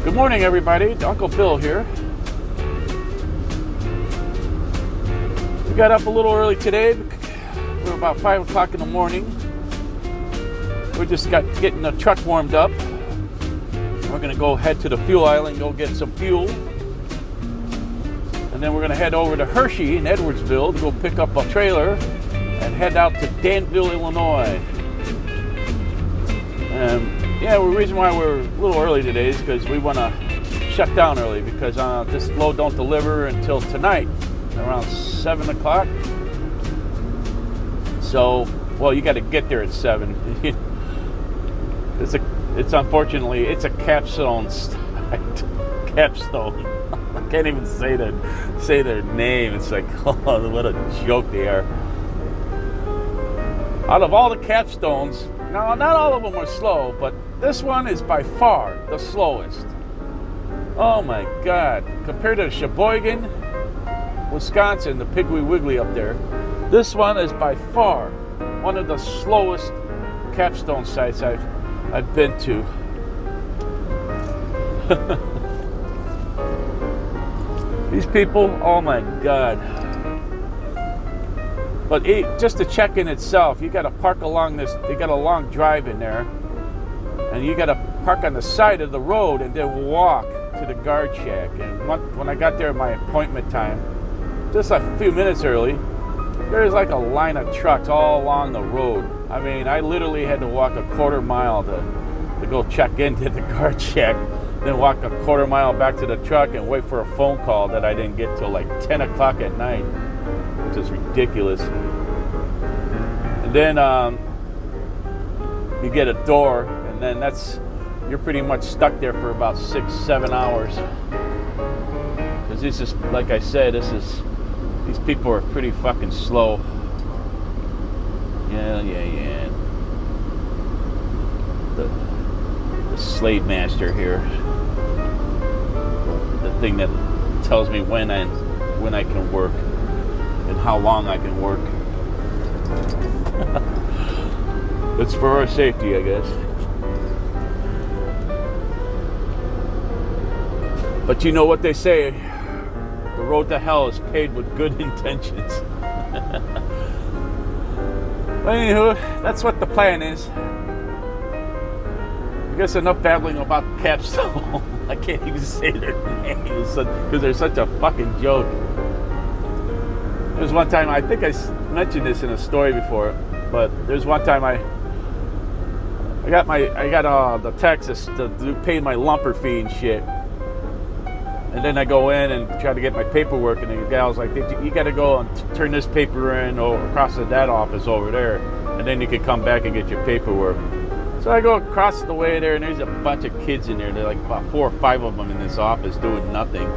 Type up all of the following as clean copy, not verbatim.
Good morning, everybody. Uncle Bill here. We got up a little early today. We're about 5 o'clock in the morning. We're just getting the truck warmed up. We're going to go head to the fuel aisle and go get some fuel. And then we're going to head over to Hershey in Edwardsville to go pick up a trailer and head out to Danville, Illinois. The reason why we're a little early today is because we want to shut down early because this load don't deliver until tonight around 7 o'clock. So, well, you got to get there at 7. It's unfortunately, it's a capstone site. Capstone. I can't even say their name. It's like, oh, what a joke they are. Out of all the capstones, now not all of them are slow, but this one is by far the slowest. Oh my God. Compared to Sheboygan, Wisconsin, the Piggly Wiggly up there, this one is by far one of the slowest capstone sites I've been to. These people, oh my God. But just to check in itself, you got to park along this. They got a long drive in there, and you got to park on the side of the road and then walk to the guard shack. And when I got there at my appointment time, just a few minutes early, there's like a line of trucks all along the road. I mean, I literally had to walk a quarter mile to go check into the guard shack, then walk a quarter mile back to the truck and wait for a phone call that I didn't get till like 10 o'clock at night, which is ridiculous. And then you get a door, and then you're pretty much stuck there for about 6-7 hours. Because this is, like I said, these people are pretty fucking slow. Yeah. The slave master here. The thing that tells me when I can work and how long I can work. It's for our safety, I guess. But you know what they say, the road to hell is paved with good intentions. But anywho, that's what the plan is. I guess enough babbling about Capstone. I can't even say their names because they're such a fucking joke. There was one time, I think I mentioned this in a story before, but there's one time I got the text to pay my lumper fee and shit. And then I go in and try to get my paperwork, and the guy was like, you got to go and turn this paper in across to that office over there, and then you can come back and get your paperwork. So I go across the way there, and there's a bunch of kids in there. There's like about 4 or 5 of them in this office doing nothing.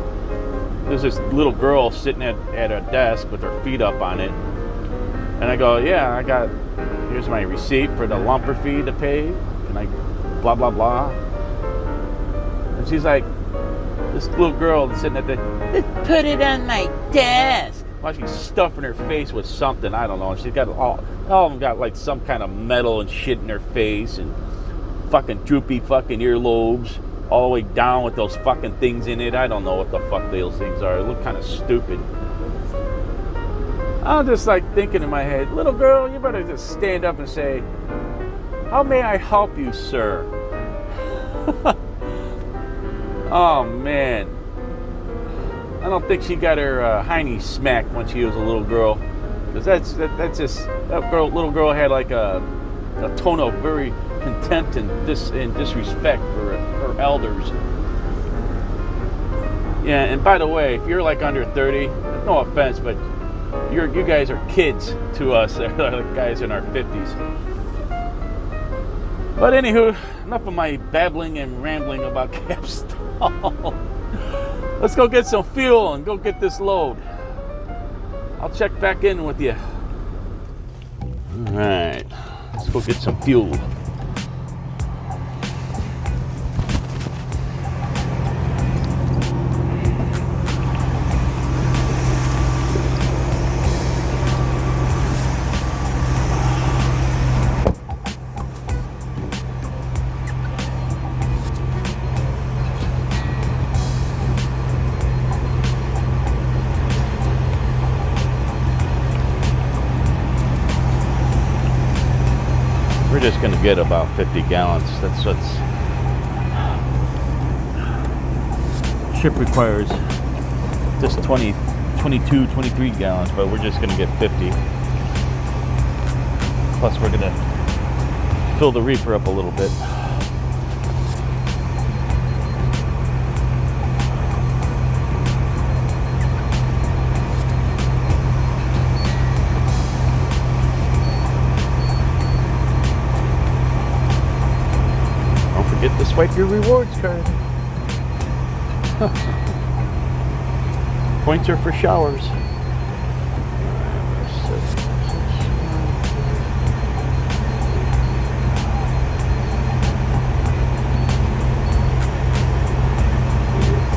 There's this little girl sitting at a desk with her feet up on it. And I go, yeah, here's my receipt for the lumper fee to pay. And I blah, blah, blah. And she's like, this little girl sitting at just put it on my desk. Well, she's stuffing her face with something, I don't know. She's got all of them got like some kind of metal and shit in their face and fucking droopy fucking earlobes all the way down with those fucking things in it. I don't know what the fuck those things are. They look kind of stupid. I'm just like thinking in my head, little girl, you better just stand up and say, how may I help you, sir? Oh, man. I don't think she got her hiney smacked when she was a little girl. Because that's just, little girl had like a tone of very contempt and disrespect for her elders. Yeah, and by the way, if you're like under 30, no offense, but you guys are kids to us. They're like guys in our 50s. But anywho, enough of my babbling and rambling about Capstone. Let's go get some fuel and go get this load. I'll check back in with you. All right, let's go get some fuel. just going to get about 50 gallons. That's what's ship requires. Just 20, 22, 23 gallons, but we're just going to get 50. Plus we're going to fill the reefer up a little bit. Don't forget to swipe your rewards card. Points are for showers.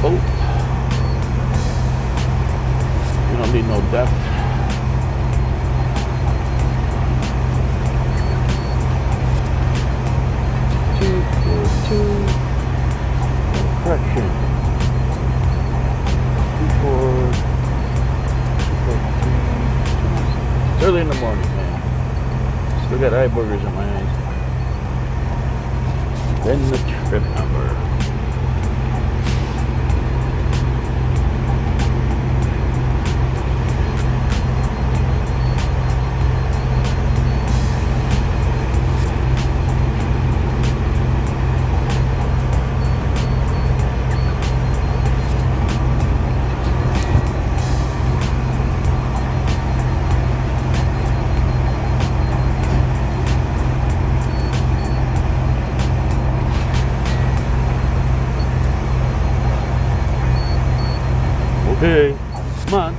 Oh, you don't need no depth. Correction. It's early in the morning, man. Still got eye boogers in my eyes. Then the trip number. Hey, come on.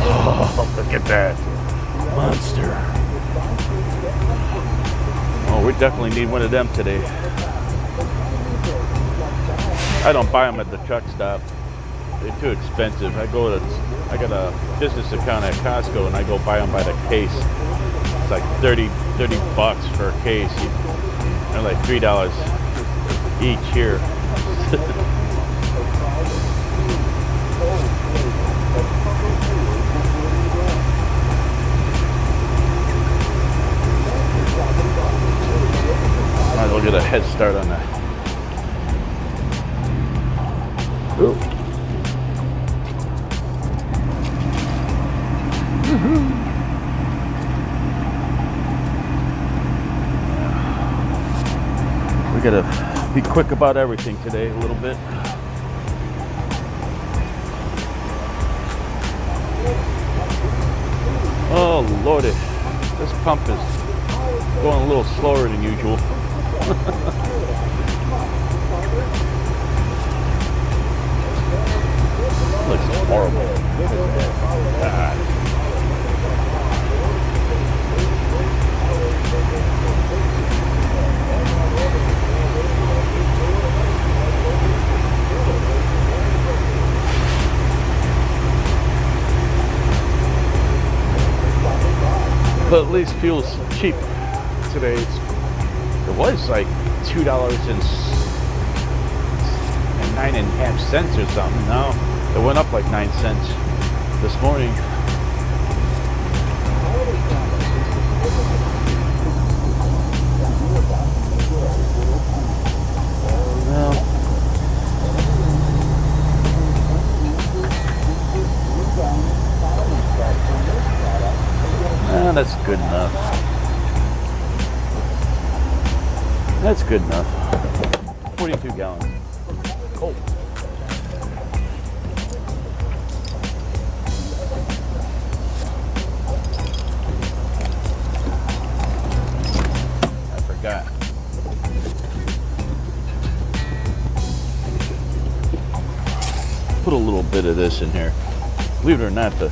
Oh, look at that monster. Oh, we definitely need one of them today. I don't buy them at the truck stop. They're too expensive. I got a business account at Costco and I go buy them by the case. It's like 30 bucks for a case. They're like $3 each here. Might as well get a head start on that. Ooh. We gotta be quick about everything today a little bit. Oh lordy, this pump is going a little slower than usual. Looks horrible. God. But at least fuel's cheap today. It was like $2.09 or something. Now it went up like 9 cents this morning. Well, that's good enough. That's good enough. 42 gallons. Cold. Put a little bit of this in here. Believe it or not, the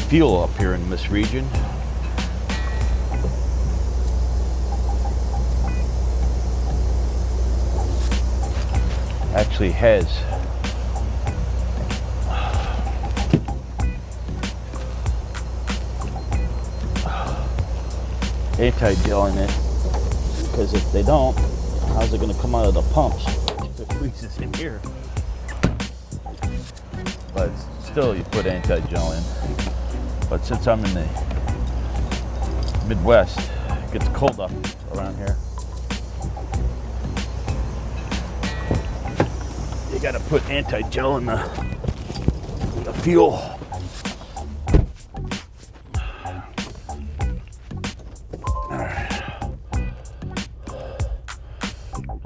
fuel up here in this region actually has anti-gel in it, because if they don't, how's it going to come out of the pumps if it freezes in here? But still, you put anti-gel in. But since I'm in the Midwest, it gets cold up around here. You got to put anti-gel in the fuel.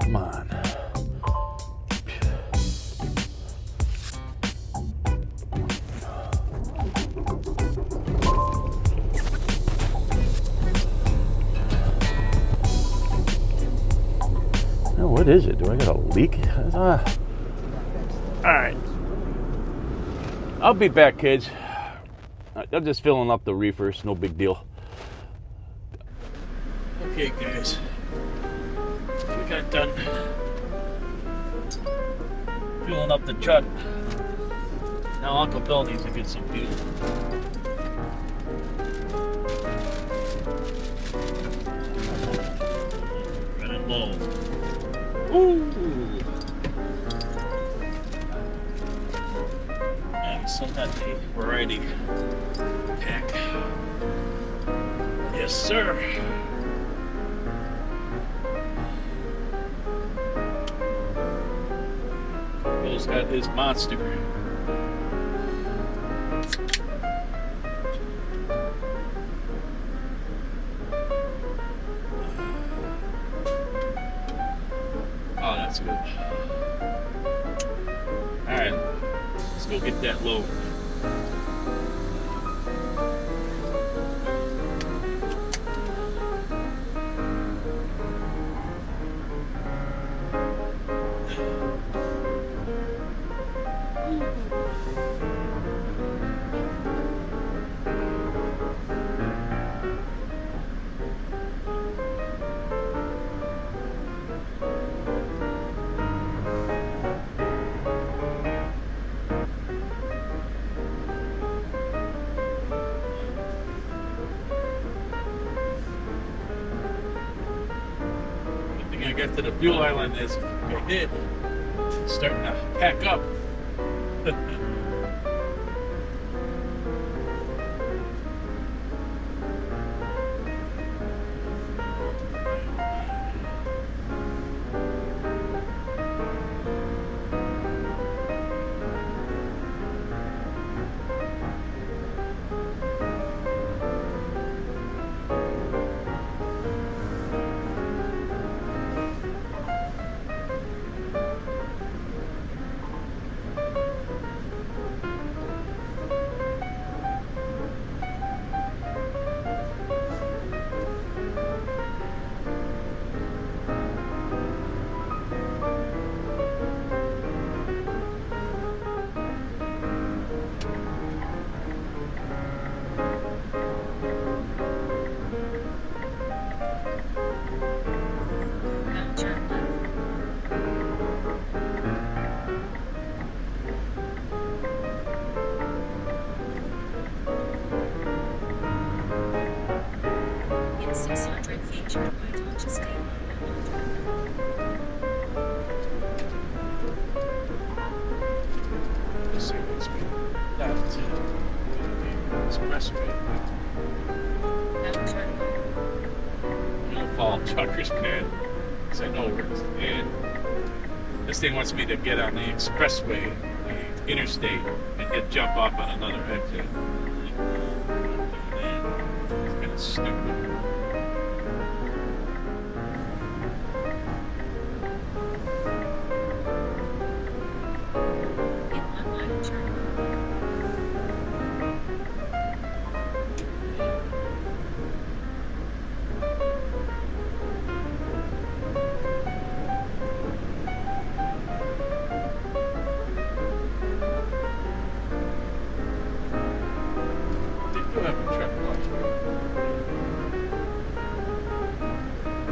Come on. Now, what is it? Do I got a leak? All right. I'll be back, kids. I'm just filling up the reefers. No big deal. Okay, guys. We got done filling up the truck. Now Uncle Bill needs to get some fuel. Running low. Ooh. And so that the variety pack. Yes, sir. Bill's got his monster. Oh, that's good. Alright, let's go get that load. I got to the fuel island as I did. It's starting to pack up. Trucker's pad, because I know where it's at. This thing wants me to get on the expressway, the interstate, and hit jump off on another exit. It's kind of stupid.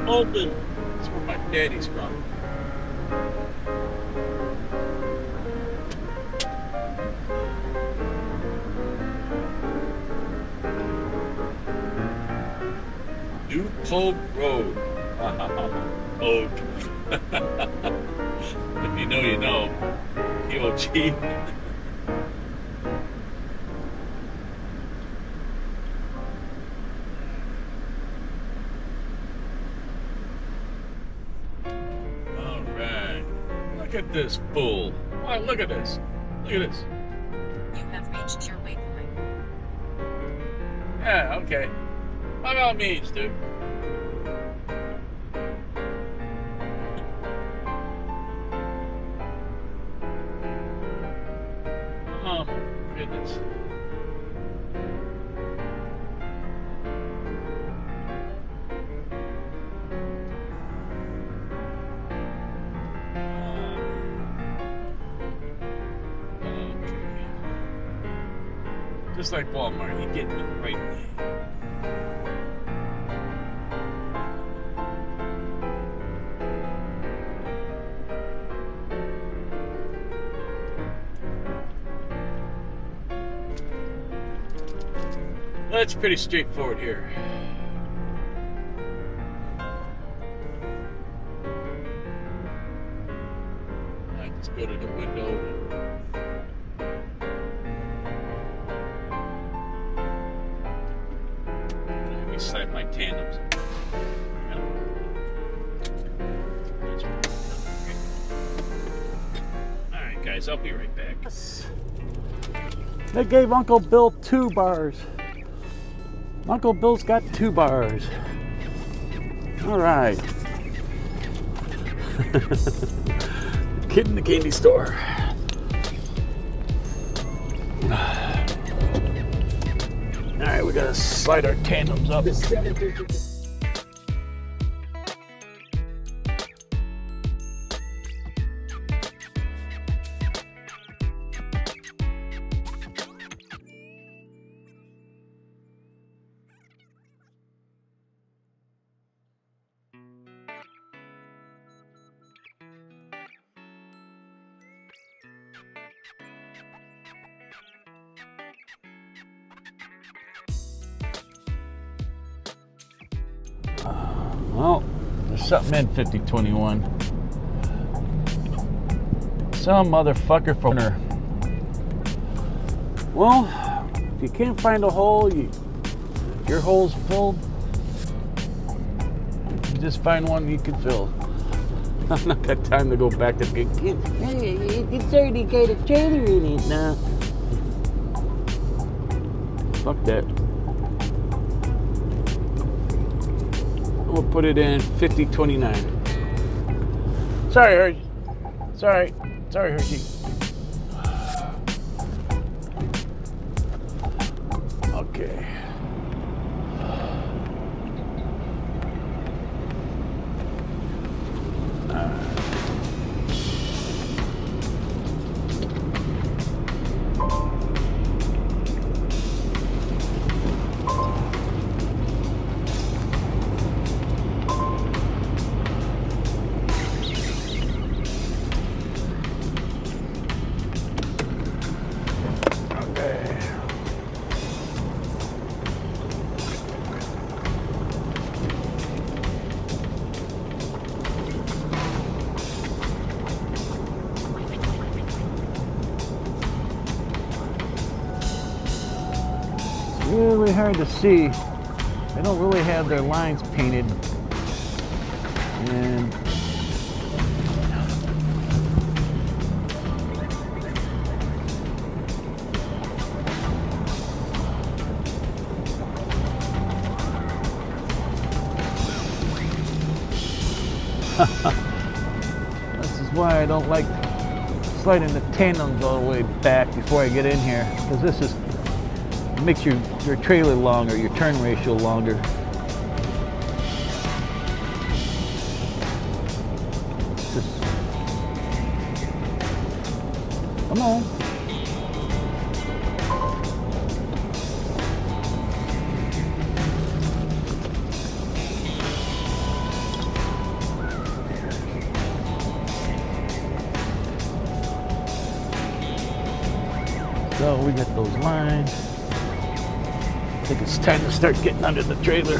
Open. That's where my daddy's from. New Pogue Road. Pogue. If you know, you know. POG. Alright. Look at this fool. Wow, look at this. Look at this. You have reached your waypoint. Yeah, okay. By all means, dude. Oh my goodness. Okay. Just like Walmart, you get me right there. That's pretty straightforward here. I just go to the window. Let me slide my tandems. Alright guys, I'll be right back. They gave Uncle Bill 2 bars. Uncle Bill's got 2 bars. All right. Kid in the candy store. All right, we gotta slide our tandems up. Well, there's something in 5021. Some motherfucker from her. Well, if you can't find a hole, your hole's filled. You just find one you can fill. I've not got time to go back to big kids. Hey, it's already got a trailer in it now. Fuck that. We'll put it in 5029. Sorry, Hershey. Sorry, Hershey. Okay. Really hard to see. They don't really have their lines painted. And this is why I don't like sliding the tandems all the way back before I get in here, because this is makes your trailer longer, your turn ratio longer. Just come on. So we got those lines. I think it's time to start getting under the trailer.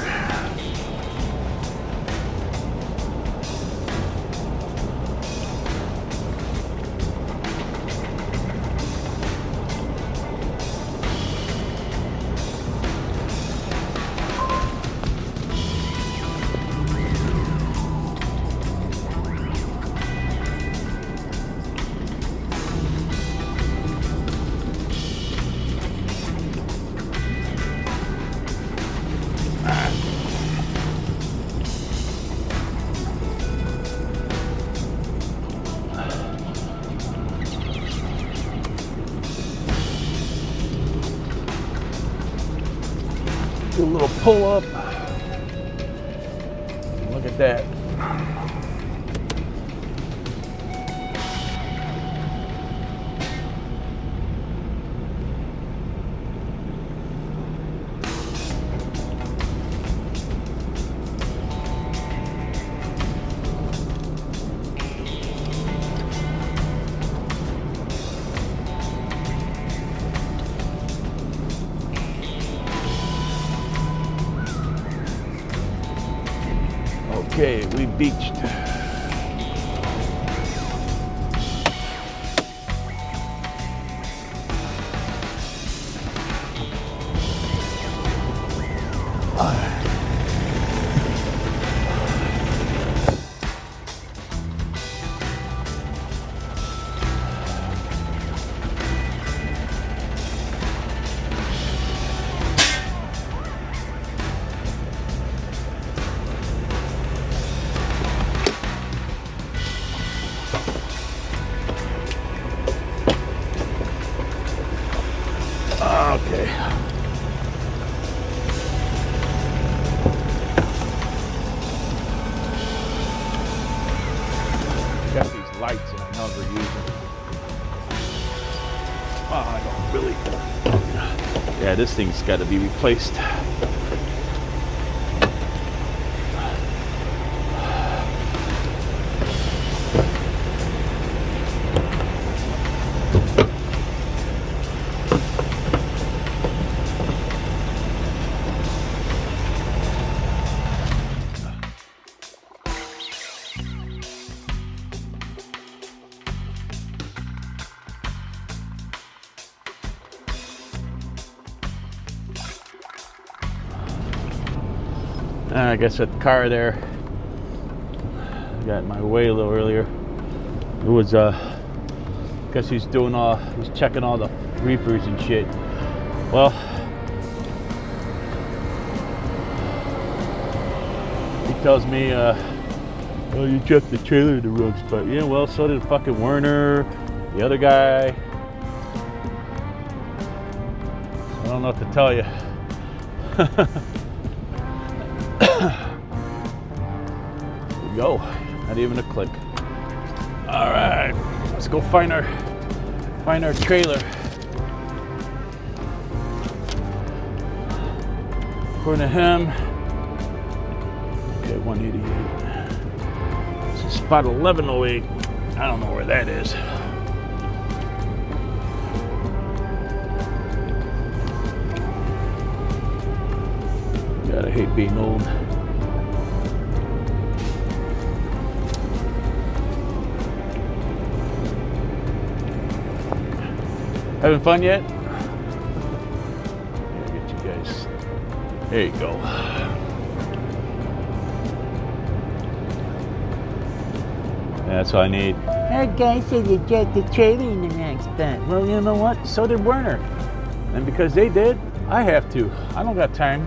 pull up. Look at that. Okay, we beached. Okay. Got these lights that I never use them. Oh, I don't really. Yeah, this thing's got to be replaced. I guess that car there got in my way a little earlier. It was guess he's checking all the reefers and shit. Well, he tells me oh, you checked the trailer in the wrong spot. Yeah, well, so did fucking Werner, the other guy. I don't know what to tell you. Go, not even a click. All right, let's go find our trailer. According to him, okay, 188. This is spot 1108. I don't know where that is. God, I hate being old. Having fun yet? Here, get you guys. There you go. That's what I need. That guy said you jacked the trailer in the wrong spot. Well, you know what? So did Werner. And because they did, I have to. I don't got time.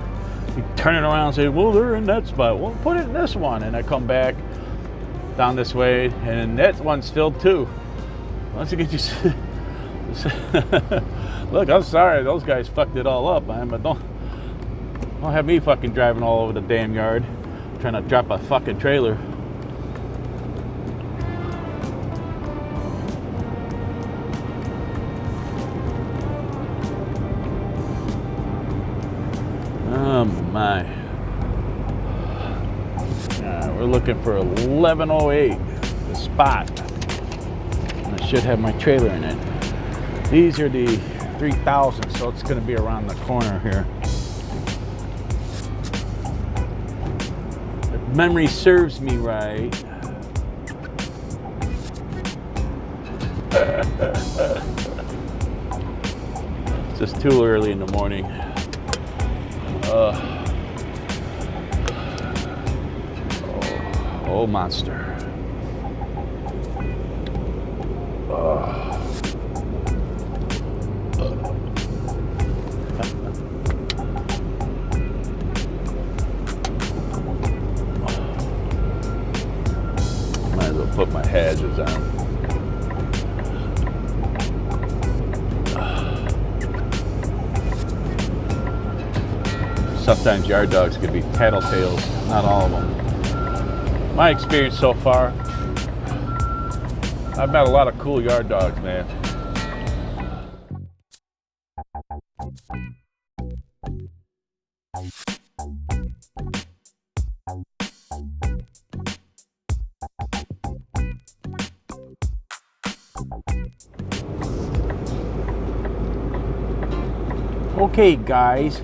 You turn it around and say, well, they're in that spot. Well, put it in this one. And I come back down this way, and that one's filled too. Once you get you... Look, I'm sorry, those guys fucked it all up, man, but don't have me fucking driving all over the damn yard trying to drop a fucking trailer. Oh my. We're looking for 1108, the spot. And I should have my trailer in it. These are the 3000, so it's going to be around the corner here. If memory serves me right. It's just too early in the morning. Oh, monster. Might as well put my hazards on. sometimes yard dogs can be tattletales, not all of them. My experience so far, I've met a lot of cool yard dogs, man. Okay, guys.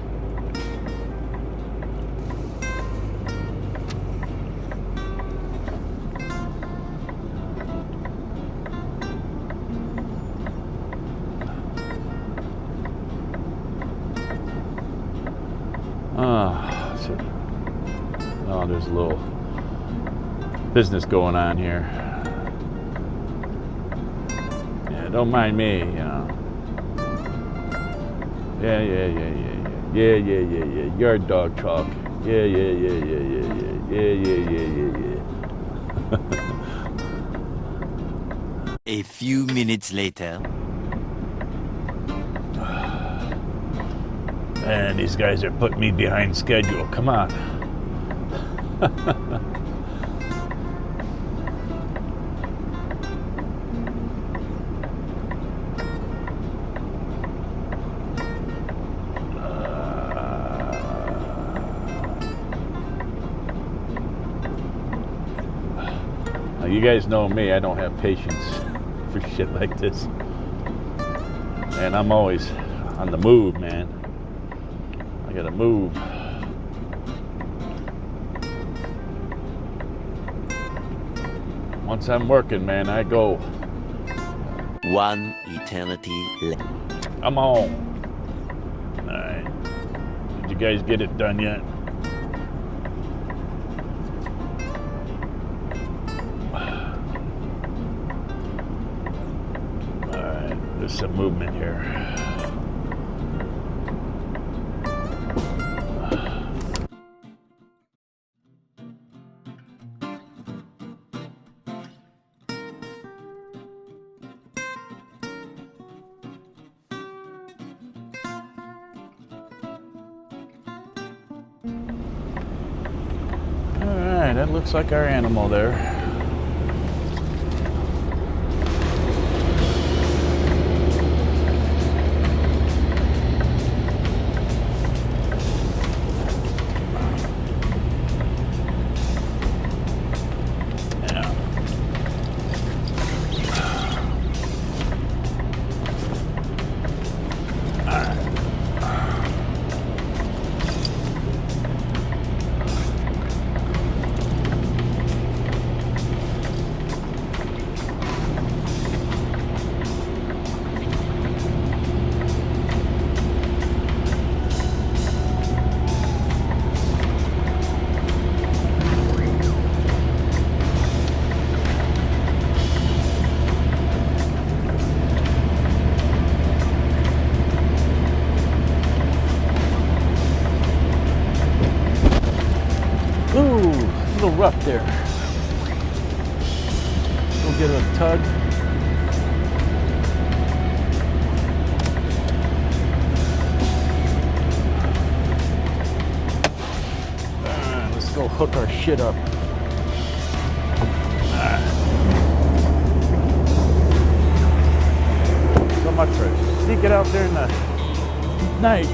Oh, there's a little business going on here. Yeah, don't mind me, you know. Yeah. Yard dog talk. Yeah. A few minutes later. Man, these guys are putting me behind schedule. Come on. You guys know me, I don't have patience for shit like this. And I'm always on the move, man. I gotta move. Once I'm working, man, I go. One eternity later. I'm on. Alright. Did you guys get it done yet? There's some movement here. All right, that looks like our animal there. A little rough there. We'll get a tug. Let's go hook our shit up. So much for sneaking out there in the night.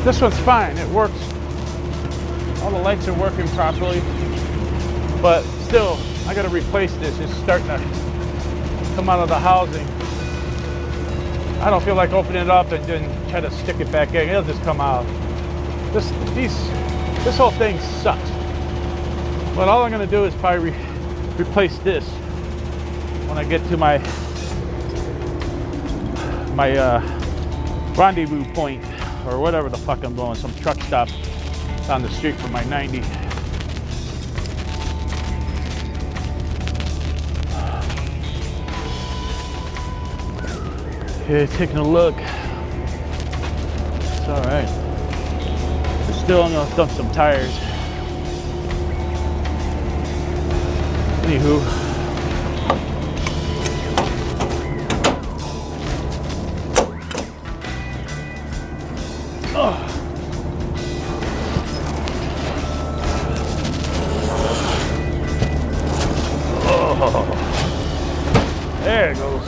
This one's fine, it works. All the lights are working properly, but still, I gotta replace this. It's starting to come out of the housing. I don't feel like opening it up and then try to stick it back in. It'll just come out. This whole thing sucks. But all I'm gonna do is probably replace this when I get to my rendezvous point or whatever the fuck I'm going, some truck stop down the street from my 90. Okay, taking a look. It's all right. Still gonna dump some tires. Anywho. Oh. Oh. There it goes.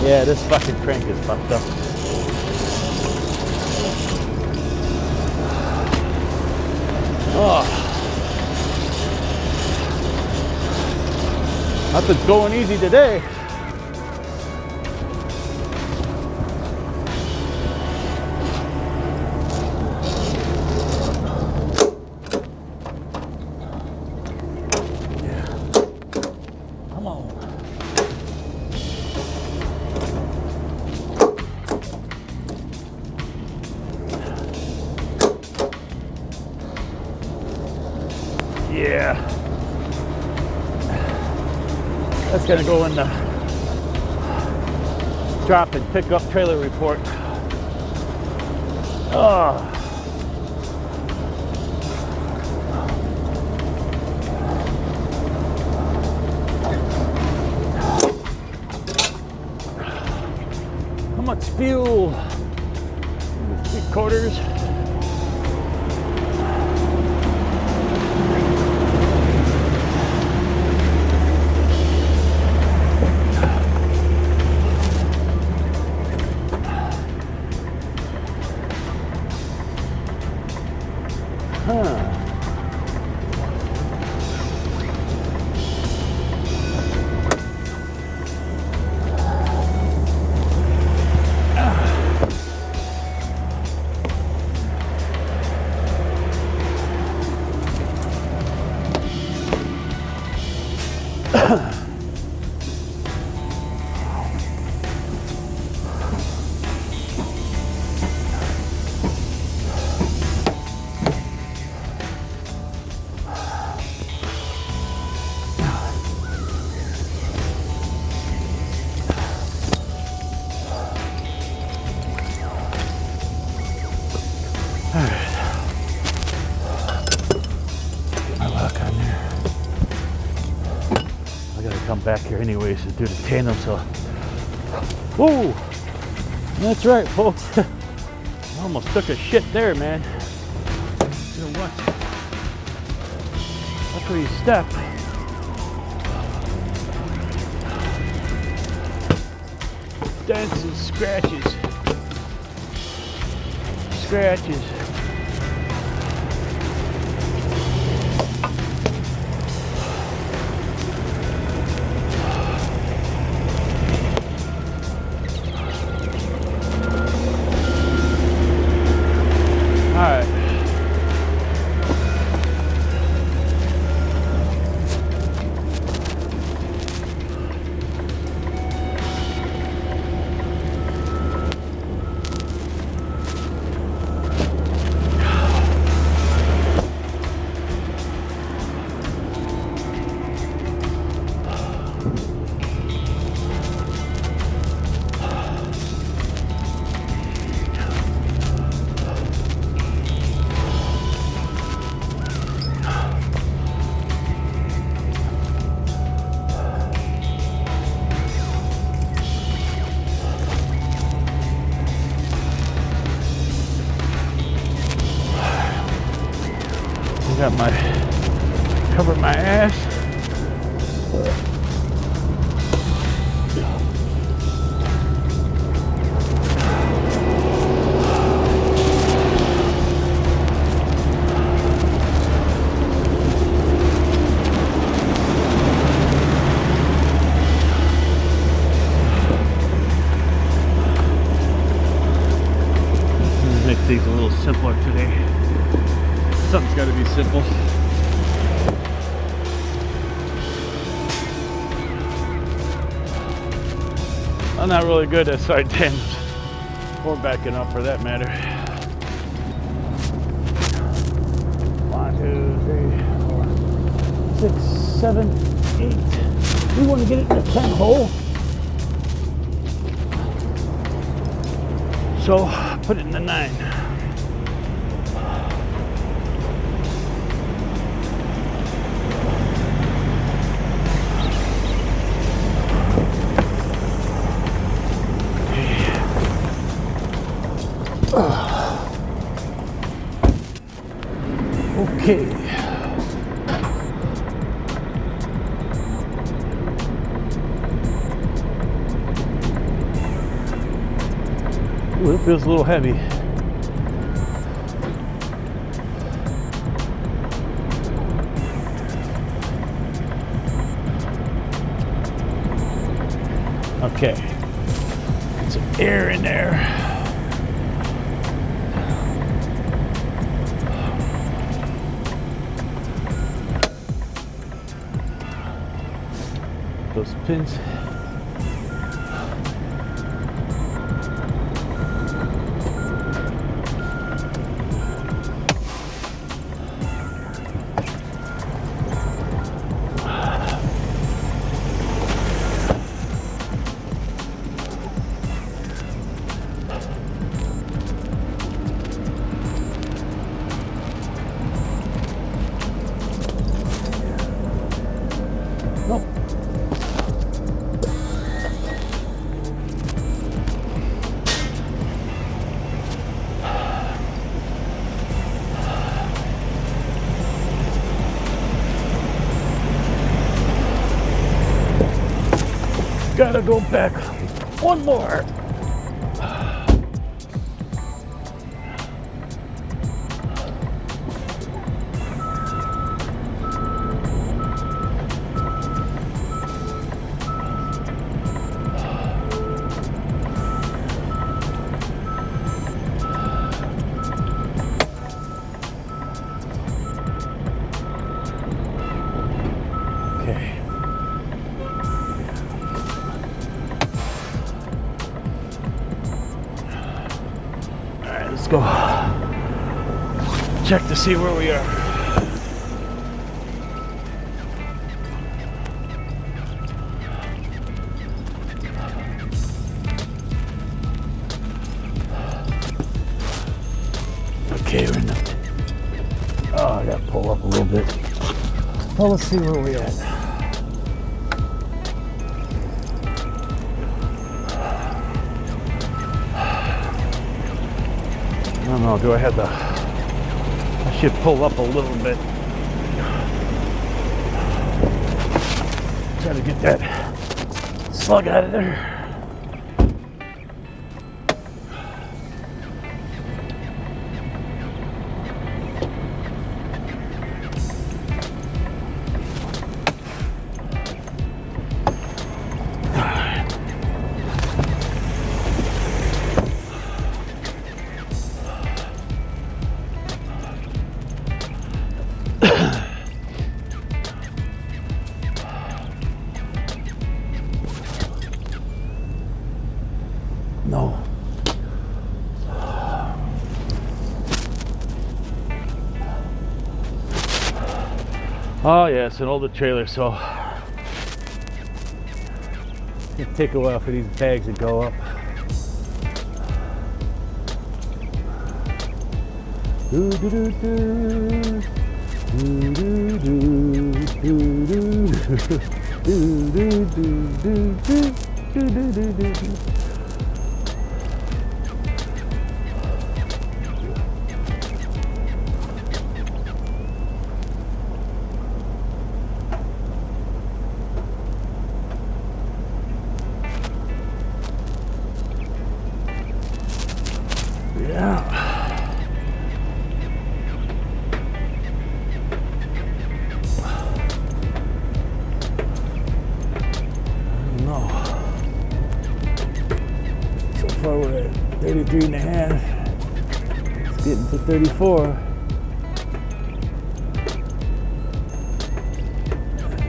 Yeah, this fucking crank is fucked up. Oh. Nothing's going easy today. Yeah. Come on. Yeah, that's gonna go in the drop and pick up trailer report. Oh. How much fuel? 3/4. Come back here anyways to do the tandem, so whoa, that's right folks. I almost took a shit there, man. You know what, that's where you step. Dents and scratches. Got my, cover my ass. simpler today. Something's got to be simple. I'm not really good at side tandems or backing up for that matter. 1, 2, 3, 4, 6, 7, 8. We want to get it in the 10 hole. So put it in the 9. Okay. Ooh, it feels a little heavy. Okay. Get some air in there. Those pins. Nope. Gotta go back one more. Okay. Let's go check to see where we are. Okay, we're in the... Oh, I gotta pull up a little bit. Well, let's see where we're at. I don't know, do I have the... I should pull up a little bit. Try to get that slug out of there. No. Oh yeah, it's an older trailer, so it'll take a while for these bags to go up. Do do do do. Do do do do do do do do do do. Yeah. No. So far we're at 33 and a half. It's getting into 34.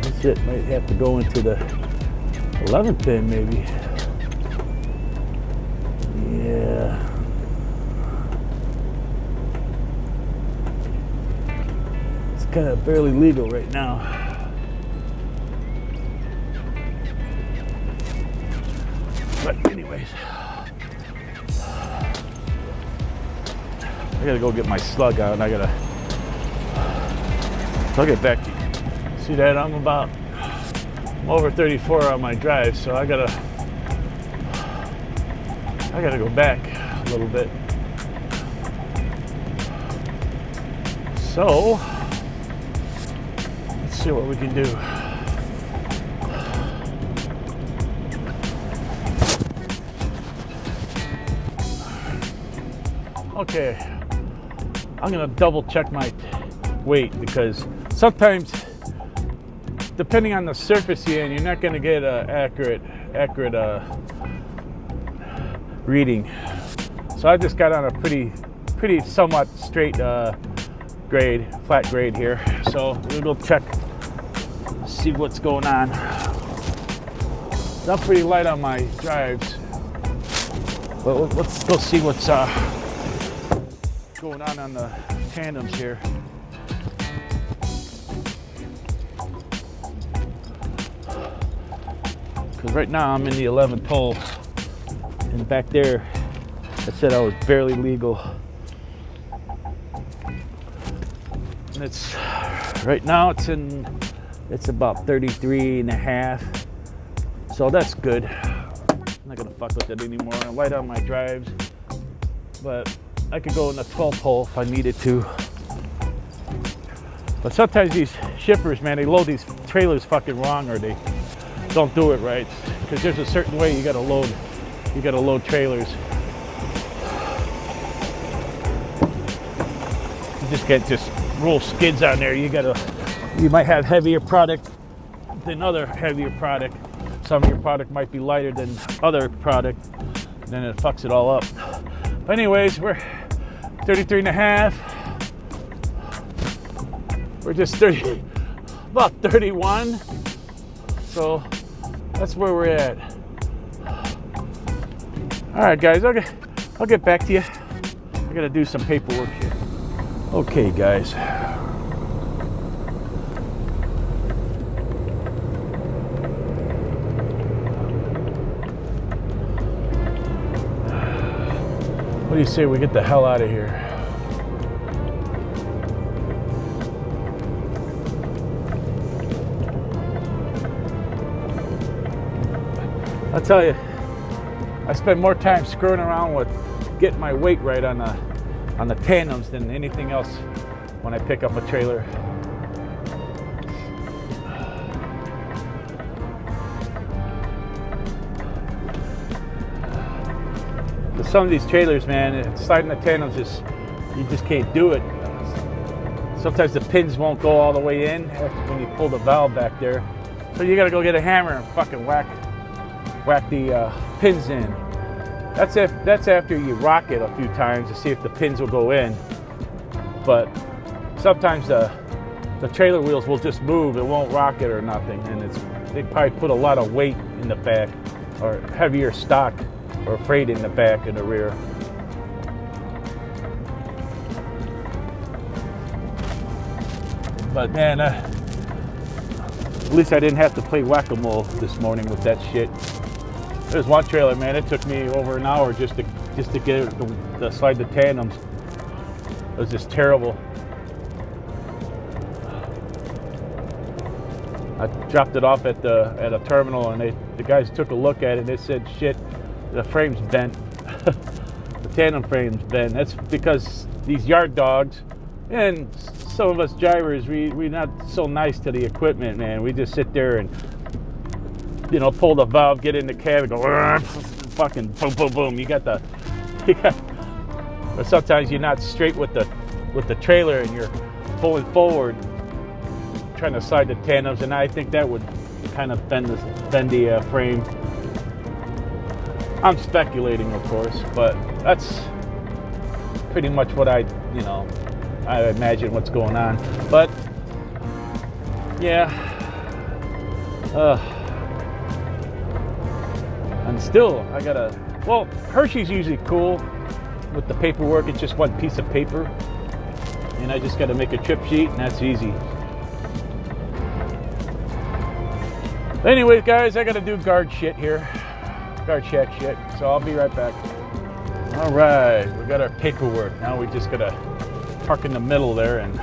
This shit might have to go into the 11th pin maybe. Yeah. It's kind of barely legal right now. But anyways, I gotta go get my slug out and I gotta, so I'll get back to you. See that? I'm over 34 on my drive, so I gotta go back a little bit. So, let's see what we can do. Okay, I'm gonna double check my weight because sometimes, depending on the surface you're in, you're not gonna get an accurate reading. So I just got on a pretty somewhat straight grade, flat grade here. So we'll go check, see what's going on. I'm pretty light on my drives, but let's go see what's going on the tandems here. Because right now I'm in the 11th hole, and back there I said I was barely legal. And it's right now it's about 33 and a half, so that's good. I'm not gonna fuck with it anymore. I'm light on my drives, but I could go in the 12th hole if I needed to. But sometimes these shippers, man, they load these trailers fucking wrong, or they don't do it right. Because there's a certain way you gotta load trailers. You just can't just roll skids on there. You might have heavier product than other heavier product. Some of your product might be lighter than other product, and then it fucks it all up. But anyways, we're 33 and a half. We're just about 31. So that's where we're at. All right, guys, I'll get back to you. I gotta do some paperwork here. Okay, guys. What do you say we get the hell out of here? I'll tell you, I spend more time screwing around with getting my weight right on the tandems than anything else when I pick up a trailer. But some of these trailers, man, sliding the tandems you just can't do it. Sometimes the pins won't go all the way in when you pull the valve back there. So you gotta go get a hammer and fucking whack the pins in. That's after you rock it a few times to see if the pins will go in. But sometimes the trailer wheels will just move, it won't rock it or nothing, and they probably put a lot of weight in the back, or heavier stock or freight in the back and the rear. But man, at least I didn't have to play whack-a-mole this morning with that shit. There's one trailer, man, it took me over an hour just to get it to slide the tandems. It was just terrible. I dropped it off at a terminal, and the guys took a look at it and they said, shit, the frame's bent. The tandem frame's bent. That's because these yard dogs and some of us drivers, we're not so nice to the equipment, man. We just sit there and, you know, pull the valve, get in the cab, and go, fucking boom, boom, boom. But sometimes you're not straight with the trailer, and you're pulling forward, trying to slide the tandems, and I think that would kind of bend the frame. I'm speculating, of course, but that's pretty much what I you know, I imagine what's going on. But yeah, and still I gotta. Well, Hershey's usually cool with the paperwork. It's just one piece of paper, and I just gotta make a trip sheet, and that's easy. Anyways, guys, I gotta do guard shit here, guard check shit. So I'll be right back. All right, we got our paperwork. Now we just gotta park in the middle there and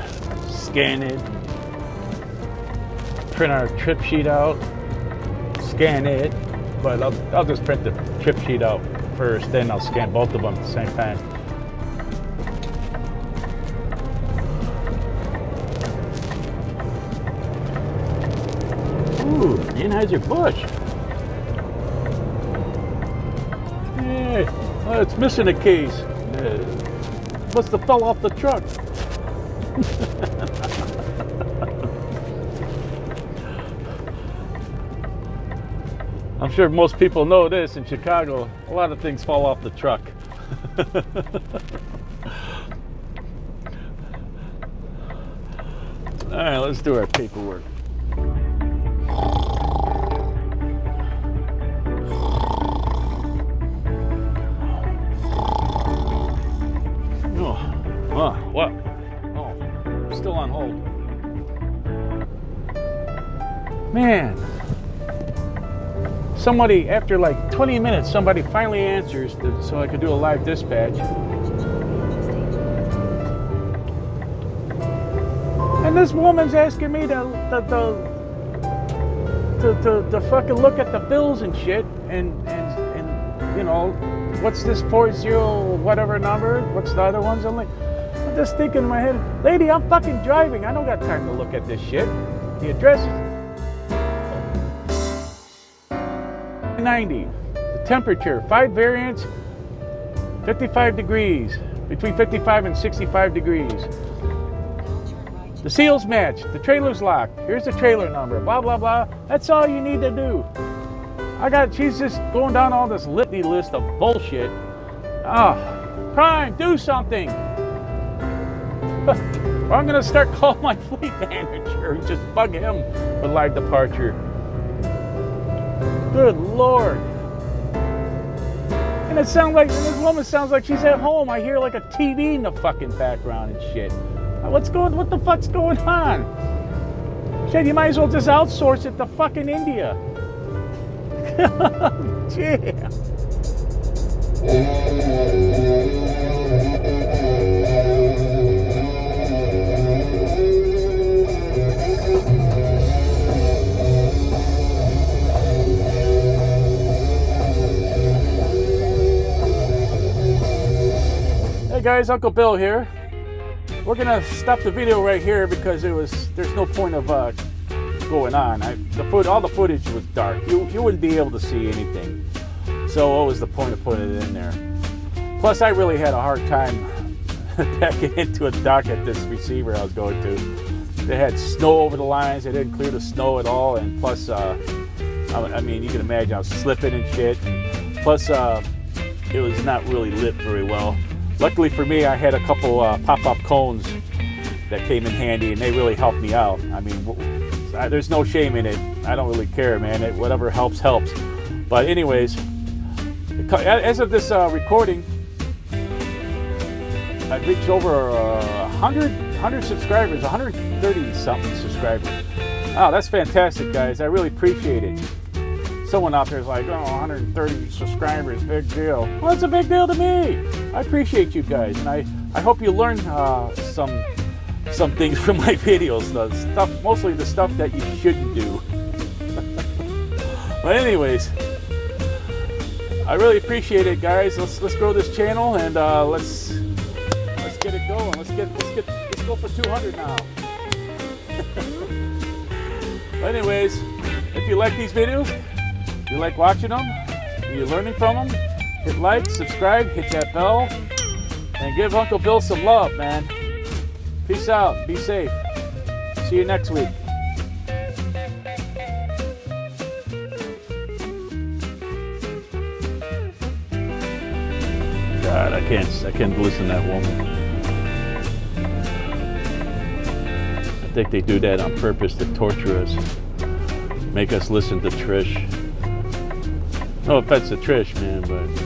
scan it, print our trip sheet out, scan it. But I'll just print the trip sheet out first, then I'll scan both of them at the same time. Ooh, Anheuser-Busch. Hey, oh, it's missing a case. Must have fell off the truck. I'm sure most people know this in Chicago. A lot of things fall off the truck. All right, let's do our paperwork. What? Oh, still on hold. Man. Somebody, after like 20 minutes, somebody finally answers so I could do a live dispatch. And this woman's asking me to fucking look at the bills and shit and you know, what's this 40 whatever number? What's the other ones? I'm just thinking in my head, lady, I'm fucking driving. I don't got time to look at this shit. The address is 90. The temperature, 5 variants, 55 degrees, between 55 and 65 degrees. The seals match, the trailer's locked. Here's the trailer number, blah, blah, blah. That's all you need to do. She's just going down all this litany list of bullshit. Prime, do something. Or I'm gonna start calling my fleet manager and just bug him for live departure. Good Lord. And this woman sounds like she's at home. I hear like a TV in the fucking background and shit. What the fuck's going on? Shit, you might as well just outsource it to fucking India. Yeah. Hey guys, Uncle Bill here. We're gonna stop the video right here because there's no point of going on. All the footage was dark. You wouldn't be able to see anything. So what was the point of putting it in there? Plus, I really had a hard time backing into a dock at this receiver I was going to. They had snow over the lines. They didn't clear the snow at all. And plus, I mean, you can imagine I was slipping and shit. Plus, it was not really lit very well. Luckily for me, I had a couple pop-up cones that came in handy, and they really helped me out. I mean, there's no shame in it. I don't really care, man. Whatever helps, helps. But anyways, as of this recording, I've reached over 100 subscribers, 130-something subscribers. Oh, that's fantastic, guys. I really appreciate it. Someone out there is like, 130 subscribers, big deal. Well, it's a big deal to me. I appreciate you guys, and I hope you learn some things from my videos. Mostly the stuff that you shouldn't do. But anyways, I really appreciate it, guys. Let's grow this channel and let's get it going. Let's go for 200 now. But anyways, if you like these videos, you like watching them, you're learning from them, hit like, subscribe, hit that bell, and give Uncle Bill some love, man. Peace out. Be safe. See you next week. God, I can't listen to that woman. think they do that on purpose to torture us, make us listen to Trish. No offense to Trish, man, but